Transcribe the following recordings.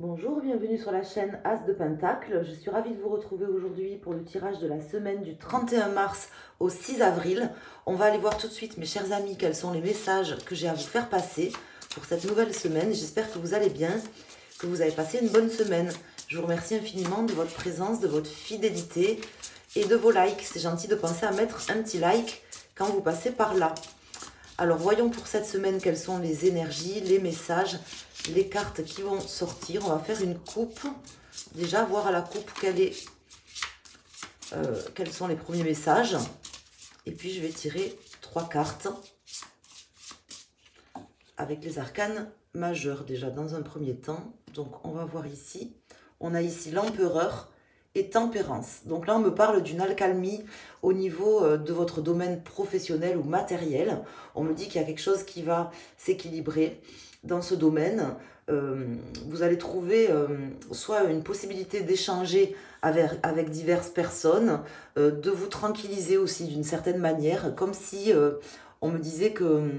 Bonjour, bienvenue sur la chaîne As de Pentacle. Je suis ravie de vous retrouver aujourd'hui pour le tirage de la semaine du 31 mars au 6 avril. On va aller voir tout de suite, mes chers amis, quels sont les messages que j'ai à vous faire passer pour cette nouvelle semaine. J'espère que vous allez bien, que vous avez passé une bonne semaine. Je vous remercie infiniment de votre présence, de votre fidélité et de vos likes. C'est gentil de penser à mettre un petit like quand vous passez par là. Alors, voyons pour cette semaine quelles sont les énergies, les messages, les cartes qui vont sortir. On va faire une coupe. Déjà, voir à la coupe quels sont les premiers messages. Et puis, je vais tirer 3 cartes avec les arcanes majeurs déjà dans un premier temps. Donc, on va voir ici. On a ici l'empereur et tempérance. Donc là, on me parle d'une accalmie au niveau de votre domaine professionnel ou matériel. On me dit qu'il y a quelque chose qui va s'équilibrer dans ce domaine. Vous allez trouver soit une possibilité d'échanger avec diverses personnes, de vous tranquilliser aussi d'une certaine manière, comme si on me disait que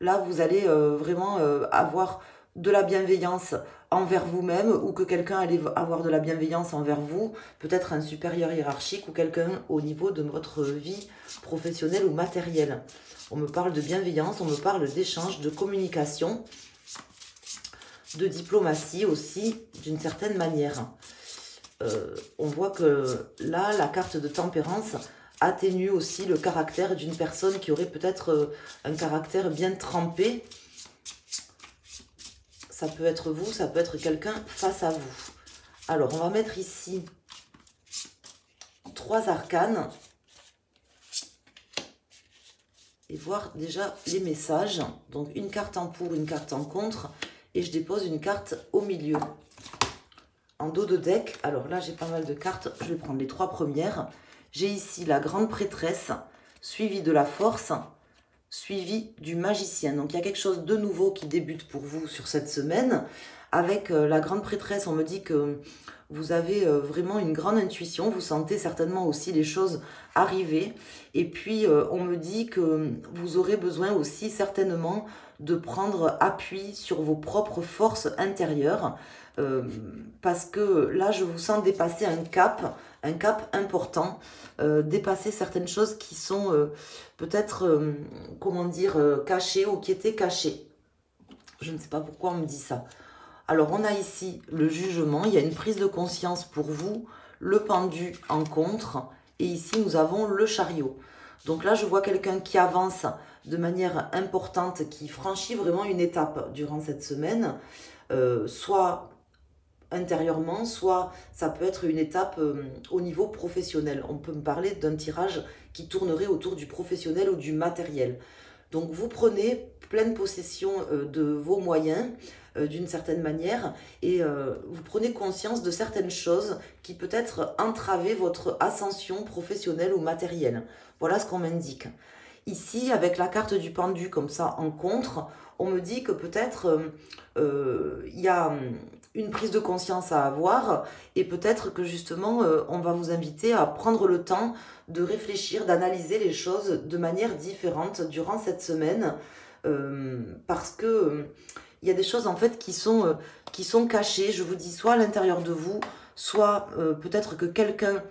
là, vous allez vraiment avoir de la bienveillance envers vous-même, ou que quelqu'un allait avoir de la bienveillance envers vous, peut-être un supérieur hiérarchique ou quelqu'un au niveau de votre vie professionnelle ou matérielle. On me parle de bienveillance, on me parle d'échange, de communication, de diplomatie aussi, d'une certaine manière. On voit que là, la carte de tempérance atténue aussi le caractère d'une personne qui aurait peut-être un caractère bien trempé. Ça peut être vous, ça peut être quelqu'un face à vous. Alors, on va mettre ici 3 arcanes et voir déjà les messages. Donc, une carte en pour, une carte en contre, et je dépose une carte au milieu. En dos de deck, alors là, j'ai pas mal de cartes. Je vais prendre les 3 premières. J'ai ici la grande prêtresse, suivie de la force, suivi du magicien. Donc, il y a quelque chose de nouveau qui débute pour vous sur cette semaine. Avec la grande prêtresse, on me dit que vous avez vraiment une grande intuition. Vous sentez certainement aussi les choses arriver. Et puis, on me dit que vous aurez besoin aussi certainement de prendre appui sur vos propres forces intérieures. Parce que là, je vous sens dépasser un cap important, dépasser certaines choses qui sont peut-être, comment dire, cachées ou qui étaient cachées. Je ne sais pas pourquoi on me dit ça. Alors, on a ici le jugement, il y a une prise de conscience pour vous, le pendu en contre, et ici, nous avons le chariot. Donc là, je vois quelqu'un qui avance de manière importante, qui franchit vraiment une étape durant cette semaine, soit intérieurement, soit ça peut être une étape au niveau professionnel. On peut me parler d'un tirage qui tournerait autour du professionnel ou du matériel. Donc vous prenez pleine possession de vos moyens d'une certaine manière, et vous prenez conscience de certaines choses qui peut-être entravaient votre ascension professionnelle ou matérielle. Voilà ce qu'on m'indique. Ici, avec la carte du pendu comme ça en contre, on me dit que peut-être il y a une prise de conscience à avoir, et peut-être que justement on va vous inviter à prendre le temps de réfléchir, d'analyser les choses de manière différente durant cette semaine, parce que il y a des choses en fait qui sont cachées, je vous dis, soit à l'intérieur de vous, soit peut-être que quelqu'un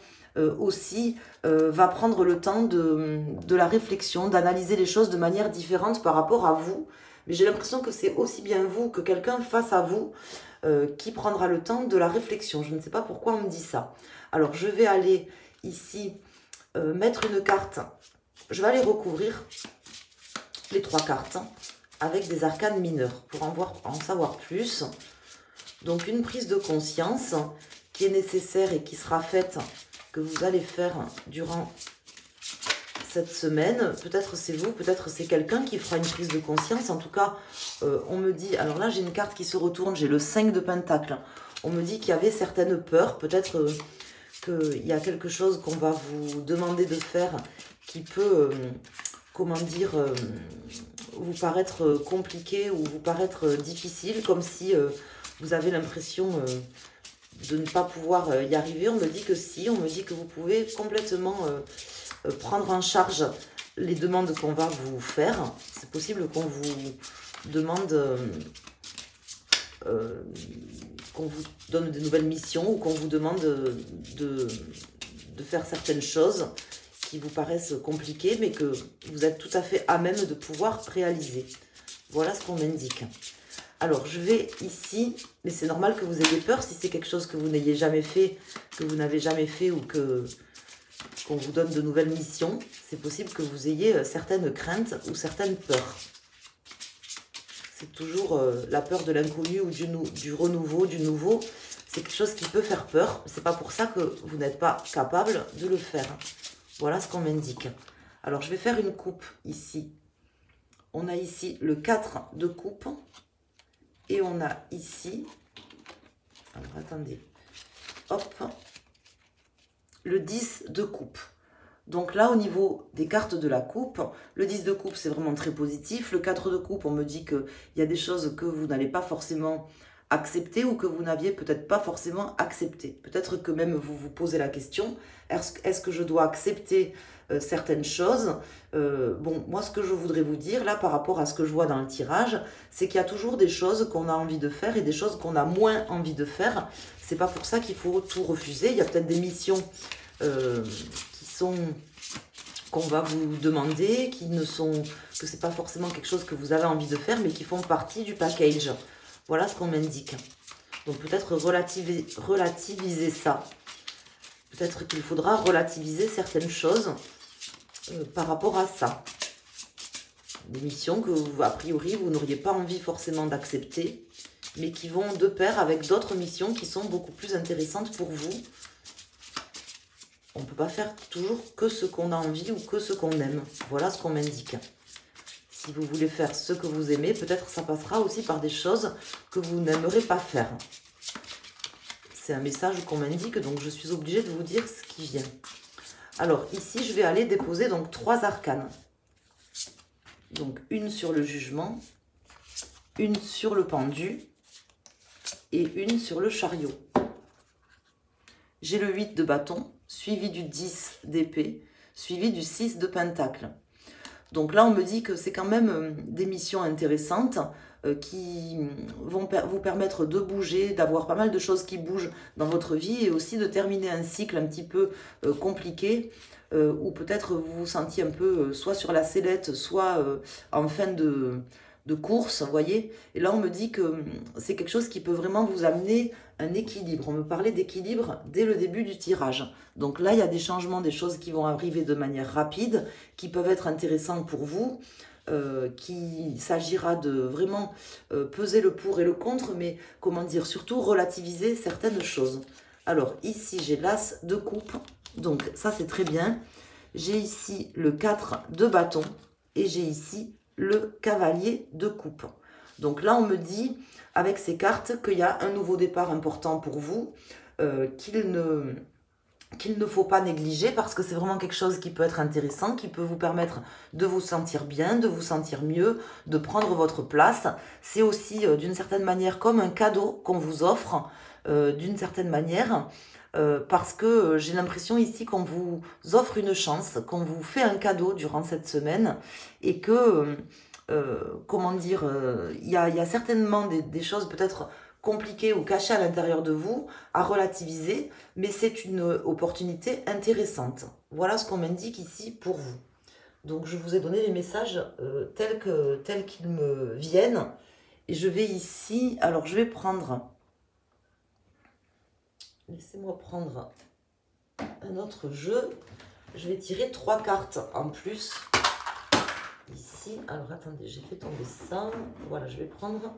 aussi va prendre le temps de la réflexion, d'analyser les choses de manière différente par rapport à vous. Mais j'ai l'impression que c'est aussi bien vous que quelqu'un face à vous qui prendra le temps de la réflexion. Je ne sais pas pourquoi on me dit ça. Alors, je vais aller ici mettre une carte. Je vais aller recouvrir les 3 cartes avec des arcanes mineurs pour en savoir plus. Donc, une prise de conscience qui est nécessaire et qui sera faite, que vous allez faire durant cette semaine. Peut-être c'est vous, peut-être c'est quelqu'un qui fera une prise de conscience. En tout cas, on me dit, alors là j'ai une carte qui se retourne, j'ai le 5 de Pentacle. On me dit qu'il y avait certaines peurs, peut-être qu'il y a quelque chose qu'on va vous demander de faire qui peut, comment dire, vous paraître compliqué ou vous paraître difficile, comme si vous avez l'impression de ne pas pouvoir y arriver. On me dit que si, on me dit que vous pouvez complètement prendre en charge les demandes qu'on va vous faire. C'est possible qu'on vous demande qu'on vous donne de nouvelles missions ou qu'on vous demande de faire certaines choses qui vous paraissent compliquées, mais que vous êtes tout à fait à même de pouvoir réaliser. Voilà ce qu'on m'indique. Alors, je vais ici, mais c'est normal que vous ayez peur si c'est quelque chose que vous n'ayez jamais fait, que vous n'avez jamais fait ou qu'on vous donne de nouvelles missions. C'est possible que vous ayez certaines craintes ou certaines peurs. C'est toujours la peur de l'inconnu ou du renouveau, du nouveau. C'est quelque chose qui peut faire peur. C'est pas pour ça que vous n'êtes pas capable de le faire. Voilà ce qu'on m'indique. Alors, je vais faire une coupe ici. On a ici le 4 de coupe. Et on a ici... Alors, attendez. Hop. Le 10 de coupe. Donc là, au niveau des cartes de la coupe, le 10 de coupe, c'est vraiment très positif. Le 4 de coupe, on me dit qu'il y a des choses que vous n'allez pas forcément accepter ou que vous n'aviez peut-être pas forcément accepté. Peut-être que même vous vous posez la question, est-ce que je dois accepter certaines choses? Bon, moi, ce que je voudrais vous dire, là, par rapport à ce que je vois dans le tirage, c'est qu'il y a toujours des choses qu'on a envie de faire et des choses qu'on a moins envie de faire. C'est pas pour ça qu'il faut tout refuser. Il y a peut-être des missions qu'on va vous demander, que c'est pas forcément quelque chose que vous avez envie de faire, mais qui font partie du package. Voilà ce qu'on m'indique. Donc peut-être relativiser ça. Peut-être qu'il faudra relativiser certaines choses par rapport à ça. Des missions que, a priori, vous n'auriez pas envie forcément d'accepter, mais qui vont de pair avec d'autres missions qui sont beaucoup plus intéressantes pour vous. On ne peut pas faire toujours que ce qu'on a envie ou que ce qu'on aime. Voilà ce qu'on m'indique. Si vous voulez faire ce que vous aimez, peut-être ça passera aussi par des choses que vous n'aimerez pas faire. C'est un message qu'on m'indique, donc je suis obligée de vous dire ce qui vient. Alors ici, je vais aller déposer donc 3 arcanes. Donc une sur le jugement, une sur le pendu et une sur le chariot. J'ai le 8 de bâton, suivi du 10 d'épée, suivi du 6 de pentacle. Donc là, on me dit que c'est quand même des missions intéressantes qui vont vous permettre de bouger, d'avoir pas mal de choses qui bougent dans votre vie et aussi de terminer un cycle un petit peu compliqué où peut-être vous vous sentiez un peu soit sur la sellette, soit en fin de course, vous voyez. Et là, on me dit que c'est quelque chose qui peut vraiment vous amener un équilibre. On me parlait d'équilibre dès le début du tirage. Donc là, il y a des changements, des choses qui vont arriver de manière rapide, qui peuvent être intéressantes pour vous, qu'il s'agira de vraiment peser le pour et le contre, mais comment dire, surtout relativiser certaines choses. Alors ici, j'ai l'as de coupe, donc ça c'est très bien. J'ai ici le 4 de bâton et j'ai ici le cavalier de coupe. Donc là, on me dit, avec ces cartes, qu'il y a un nouveau départ important pour vous, qu'il ne faut pas négliger parce que c'est vraiment quelque chose qui peut être intéressant, qui peut vous permettre de vous sentir bien, de vous sentir mieux, de prendre votre place. C'est aussi, d'une certaine manière, comme un cadeau qu'on vous offre, d'une certaine manière, parce que j'ai l'impression ici qu'on vous offre une chance, qu'on vous fait un cadeau durant cette semaine et que, comment dire, il y a certainement des choses peut-être compliquées ou cachées à l'intérieur de vous à relativiser, mais c'est une opportunité intéressante. Voilà ce qu'on m'indique ici pour vous. Donc je vous ai donné les messages tels qu'ils me viennent et je vais ici, alors je vais prendre... Laissez-moi prendre un autre jeu. Je vais tirer 3 cartes en plus. Ici, alors attendez, j'ai fait tomber ça. Voilà, je vais prendre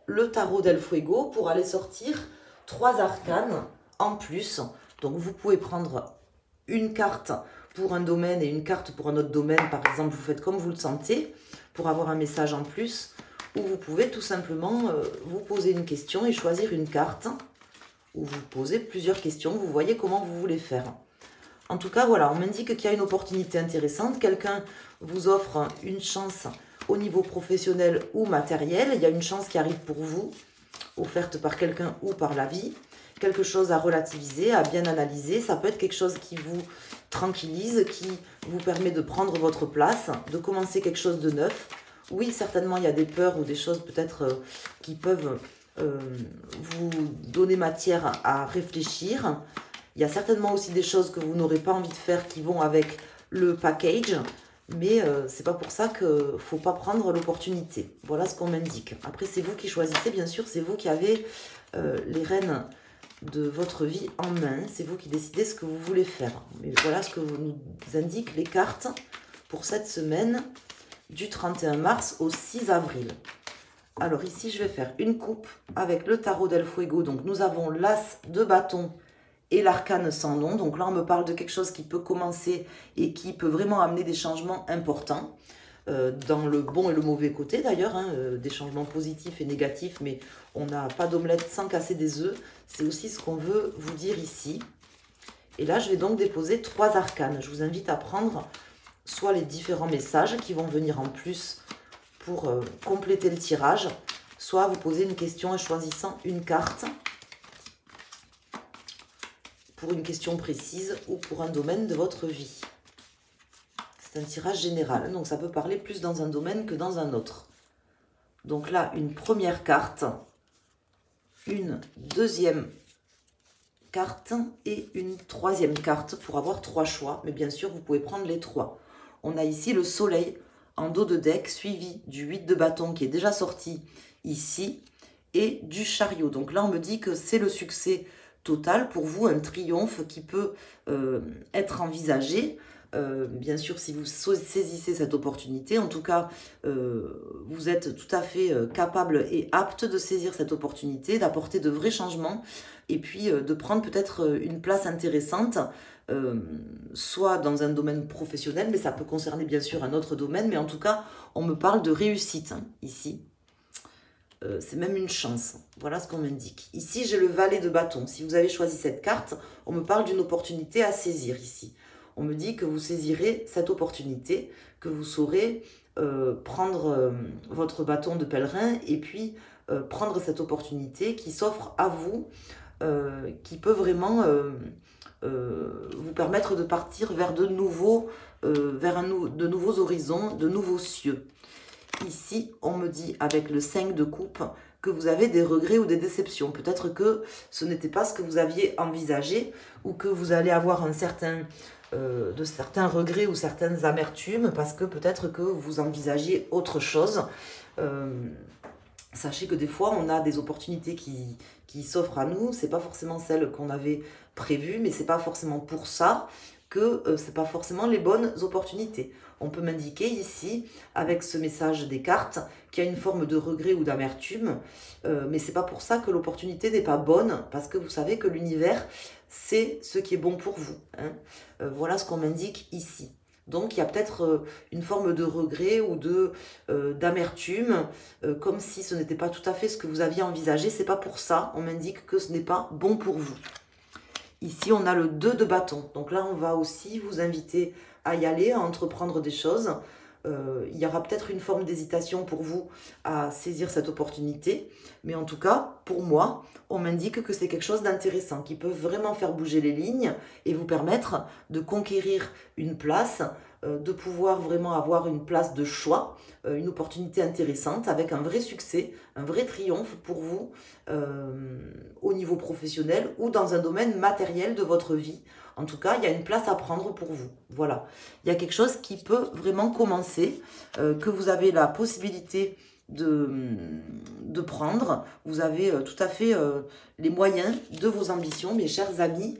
le tarot del Fuego pour aller sortir 3 arcanes en plus. Donc vous pouvez prendre une carte pour un domaine et une carte pour un autre domaine. Par exemple, vous faites comme vous le sentez pour avoir un message en plus. Ou vous pouvez tout simplement vous poser une question et choisir une carte. Ou vous posez plusieurs questions, vous voyez comment vous voulez faire. En tout cas, voilà, on m'indique qu'il y a une opportunité intéressante. Quelqu'un vous offre une chance au niveau professionnel ou matériel. Il y a une chance qui arrive pour vous, offerte par quelqu'un ou par la vie. Quelque chose à relativiser, à bien analyser. Ça peut être quelque chose qui vous tranquillise, qui vous permet de prendre votre place, de commencer quelque chose de neuf. Oui, certainement, il y a des peurs ou des choses peut-être qui peuvent vous donner matière à réfléchir. Il y a certainement aussi des choses que vous n'aurez pas envie de faire qui vont avec le package, mais c'est pas pour ça qu'il ne faut pas prendre l'opportunité. Voilà ce qu'on m'indique. Après, c'est vous qui choisissez, bien sûr, c'est vous qui avez les rênes de votre vie en main. C'est vous qui décidez ce que vous voulez faire. Mais voilà ce que nous indiquent les cartes pour cette semaine du 31 mars au 6 avril. Alors ici, je vais faire une coupe avec le tarot del fuego. Donc nous avons l'as de bâton et l'arcane sans nom. Donc là, on me parle de quelque chose qui peut commencer et qui peut vraiment amener des changements importants. Dans le bon et le mauvais côté d'ailleurs, hein, des changements positifs et négatifs, mais on n'a pas d'omelette sans casser des œufs. C'est aussi ce qu'on veut vous dire ici. Et là, je vais donc déposer 3 arcanes. Je vous invite à prendre soit les différents messages qui vont venir en plus pour compléter le tirage, soit vous posez une question en choisissant une carte pour une question précise ou pour un domaine de votre vie. C'est un tirage général, donc ça peut parler plus dans un domaine que dans un autre. Donc là, une première carte, une deuxième carte et une troisième carte pour avoir 3 choix. Mais bien sûr, vous pouvez prendre les 3. On a ici le soleil en dos de deck, suivi du 8 de bâton qui est déjà sorti ici, et du chariot. Donc là, on me dit que c'est le succès total pour vous, un triomphe qui peut être envisagé. Bien sûr, si vous saisissez cette opportunité, en tout cas, vous êtes tout à fait capable et apte de saisir cette opportunité, d'apporter de vrais changements et puis de prendre peut-être une place intéressante, soit dans un domaine professionnel, mais ça peut concerner bien sûr un autre domaine, mais en tout cas, on me parle de réussite hein, ici. C'est même une chance. Voilà ce qu'on m'indique. Ici, j'ai le valet de bâton. Si vous avez choisi cette carte, on me parle d'une opportunité à saisir ici. On me dit que vous saisirez cette opportunité, que vous saurez prendre votre bâton de pèlerin et puis prendre cette opportunité qui s'offre à vous, qui peut vraiment vous permettre de partir vers de nouveaux horizons, de nouveaux cieux. Ici, on me dit avec le 5 de coupe que vous avez des regrets ou des déceptions. Peut-être que ce n'était pas ce que vous aviez envisagé ou que vous allez avoir de certains regrets ou certaines amertumes parce que peut-être que vous envisagiez autre chose. Sachez que des fois, on a des opportunités qui s'offrent à nous. Ce n'est pas forcément celles qu'on avait prévues, mais ce n'est pas forcément pour ça que ce n'est pas forcément les bonnes opportunités. On peut m'indiquer ici, avec ce message des cartes, qu'il y a une forme de regret ou d'amertume, mais ce n'est pas pour ça que l'opportunité n'est pas bonne, parce que vous savez que l'univers, c'est ce qui est bon pour vous. Hein. Voilà ce qu'on m'indique ici. Donc, il y a peut-être une forme de regret ou d'amertume, comme si ce n'était pas tout à fait ce que vous aviez envisagé. Ce n'est pas pour ça, on m'indique que ce n'est pas bon pour vous. Ici, on a le 2 de bâton. Donc là, on va aussi vous inviter à y aller, à entreprendre des choses. Il y aura peut-être une forme d'hésitation pour vous à saisir cette opportunité. Mais en tout cas, pour moi, on m'indique que c'est quelque chose d'intéressant, qui peut vraiment faire bouger les lignes et vous permettre de conquérir une place, de pouvoir vraiment avoir une place de choix, une opportunité intéressante avec un vrai succès, un vrai triomphe pour vous au niveau professionnel ou dans un domaine matériel de votre vie. En tout cas, il y a une place à prendre pour vous. Voilà. Il y a quelque chose qui peut vraiment commencer, que vous avez la possibilité de prendre. Vous avez tout à fait les moyens de vos ambitions, mes chers amis.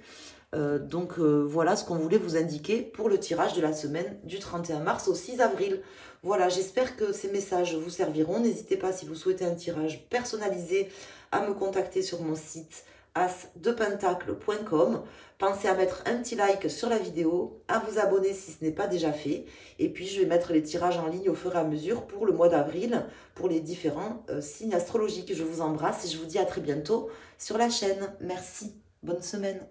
Voilà ce qu'on voulait vous indiquer pour le tirage de la semaine du 31 mars au 6 avril. Voilà, j'espère que ces messages vous serviront. N'hésitez pas, si vous souhaitez un tirage personnalisé, à me contacter sur mon site asdepentacle.com. Pensez à mettre un petit like sur la vidéo, à vous abonner si ce n'est pas déjà fait. Et puis, je vais mettre les tirages en ligne au fur et à mesure pour le mois d'avril, pour les différents signes astrologiques. Je vous embrasse et je vous dis à très bientôt sur la chaîne. Merci, bonne semaine.